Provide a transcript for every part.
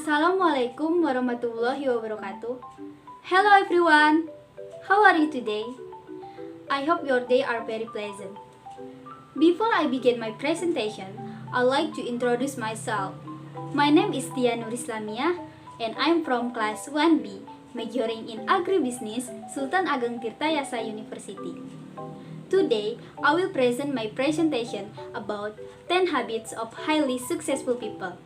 Assalamualaikum warahmatullahi wabarakatuh. Hello everyone. How are you today? I hope your day are very pleasant. Before I begin my presentation, I'd like to introduce myself. My name is Tia Nur Islamia and I'm from class 1B, majoring in agribusiness, Sultan Ageng Tirtayasa University. Today, I will present my presentation about 10 habits of highly successful people.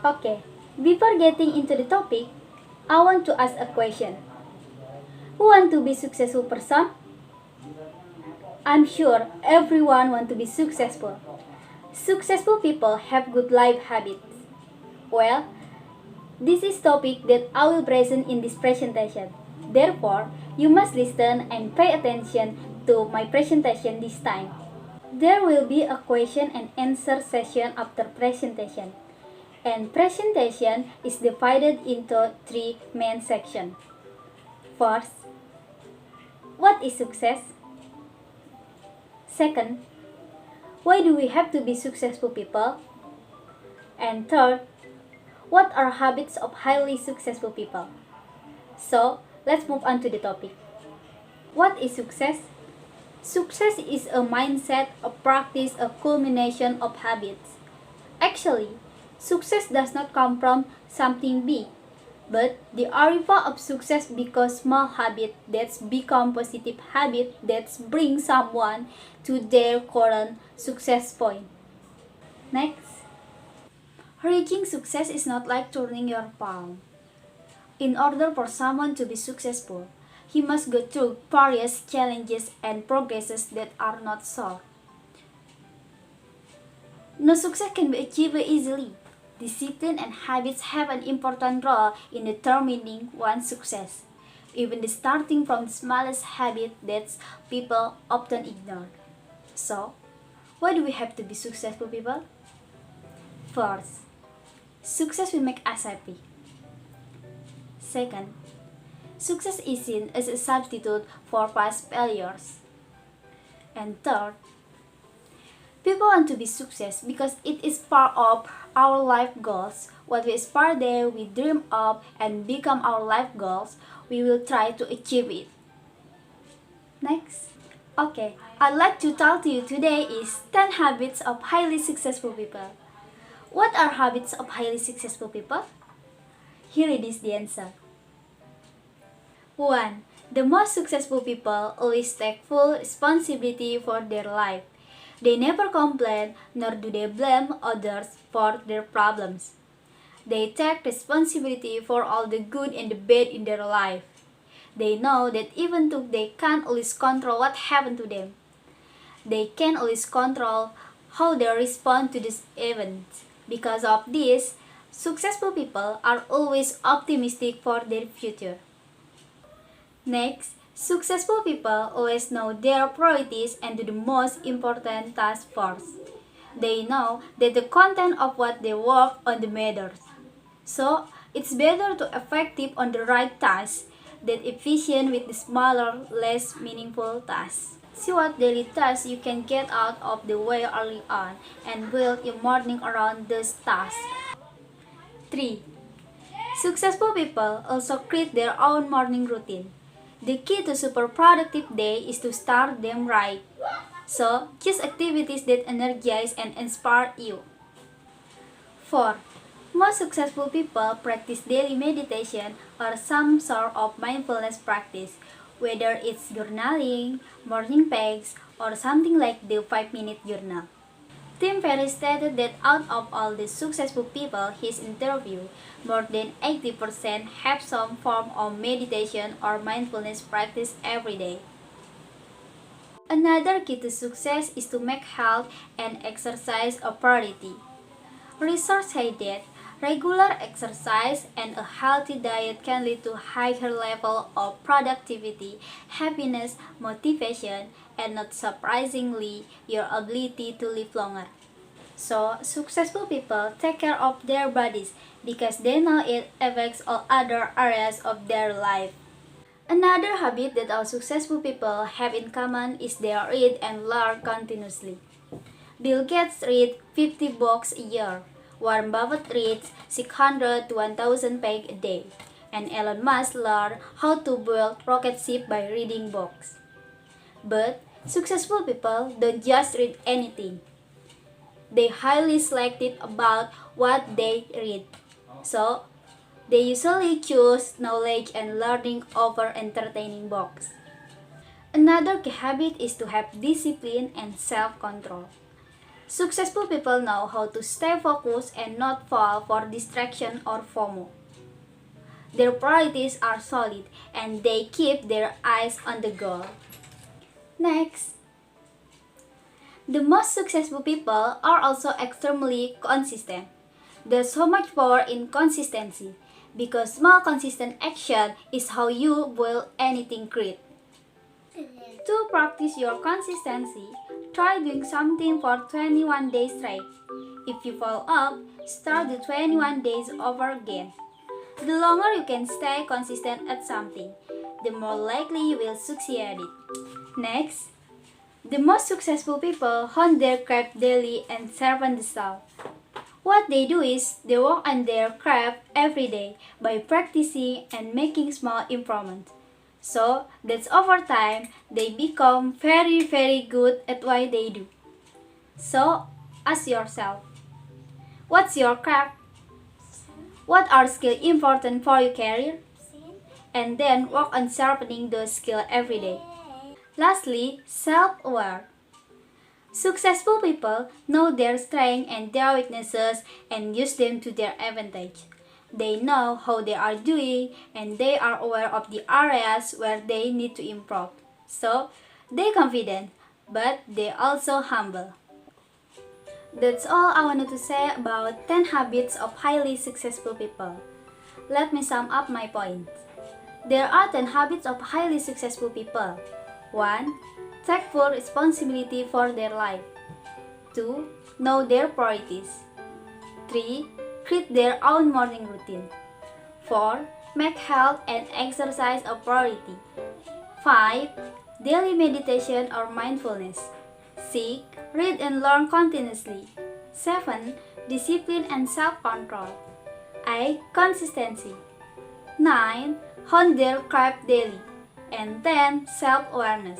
Okay, before getting into the topic, I want to ask a question. Who want to be successful person? I'm sure everyone want to be successful. Successful people have good life habits. Well, this is topic that I will present in this presentation. Therefore, you must listen and pay attention to my presentation this time. There will be a question and answer session after presentation. And presentation is divided into 3 main sections. First, what is success? Second, why do we have to be successful people? And third, what are habits of highly successful people? So, let's move on to the topic. What is success? Success is a mindset, a practice, a culmination of habits. Actually, success does not come from something big, but the arrival of success because small habit that's become positive habit that bring someone to their current success point. Next, reaching success is not like turning your palm. In order for someone to be successful, he must go through various challenges and progresses that are not short. No success can be achieved easily. Discipline and habits have an important role in determining one's success, even starting from the smallest habit that people often ignore. So, why do we have to be successful people? First, success will make us happy. Second, success is seen as a substitute for past failures. And third, people want to be success because it is part of our life goals. What we aspire there, we dream of and become our life goals, we will try to achieve it. Next. Okay, I'd like to tell to you today is 10 habits of highly successful people. What are habits of highly successful people? Here it is the answer. 1. The most successful people always take full responsibility for their life. They never complain nor do they blame others for their problems. They take responsibility for all the good and the bad in their life. They know that even though they can't always control what happened to them, they can always control how they respond to this event. Because of this, successful people are always optimistic for their future. Next, successful people always know their priorities and do the most important task first. They know that the content of what they work on the matters. So, it's better to effective on the right task than efficient with the smaller, less meaningful tasks. See what daily tasks you can get out of the way early on and build your morning around those tasks. 3. Successful people also create their own morning routine. The key to super productive day is to start them right. So, choose activities that energize and inspire you. 4. Most successful people practice daily meditation or some sort of mindfulness practice, whether it's journaling, morning pages, or something like the 5-minute journal. Tim Ferriss stated that out of all the successful people he's interviewed, more than 80% have some form of meditation or mindfulness practice every day. Another key to success is to make health and exercise a priority. Research says that regular exercise and a healthy diet can lead to higher level of productivity, happiness, motivation, and not surprisingly, your ability to live longer. So, successful people take care of their bodies because they know it affects all other areas of their life. Another habit that all successful people have in common is they read and learn continuously. Bill Gates reads 50 books a year, Warren Buffett reads 600 to 1000 pages a day, and Elon Musk learned how to build rocket ship by reading books. But successful people don't just read anything. They highly selective about what they read. So, they usually choose knowledge and learning over entertaining books. Another key habit is to have discipline and self-control. Successful people know how to stay focused and not fall for distraction or FOMO. Their priorities are solid and they keep their eyes on the goal. Next, the most successful people are also extremely consistent. There's so much power in consistency because small consistent action is how you build anything great. To practice your consistency, try doing something for 21 days straight. If you fall off, start the 21 days over again. The longer you can stay consistent at something, the more likely you will succeed at it. Next, the most successful people hone their craft daily and sharpen the saw. What they do is they work on their craft every day by practicing and making small improvements. So that's over time they become very good at what they do. So ask yourself, what's your craft? What are skills important for your career? And then work on sharpening those skills every day. Lastly, self-aware. Successful people know their strengths and their weaknesses and use them to their advantage. They know how they are doing and they are aware of the areas where they need to improve. So, they're confident, but they also humble. That's all I wanted to say about 10 habits of highly successful people. Let me sum up my points. There are 10 habits of highly successful people. 1. Take full responsibility for their life. 2. Know their priorities. 3. Create their own morning routine. 4. Make health and exercise a priority. 5. Daily meditation or mindfulness. 6. Read and learn continuously. 7. Discipline and self-control. 8. Consistency. 9. Hone their craft daily. And 10. Self-awareness.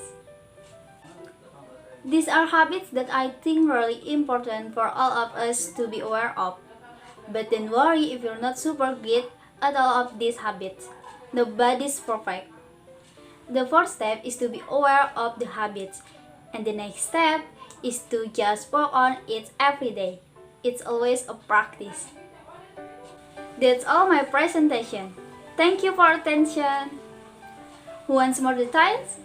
These are habits that I think really important for all of us to be aware of. But don't worry if you're not super good at all of these habits. Nobody's perfect. The first step is to be aware of the habits, and the next step is to just work on it every day. It's always a practice. That's all my presentation. Thank you for attention. Who wants more details?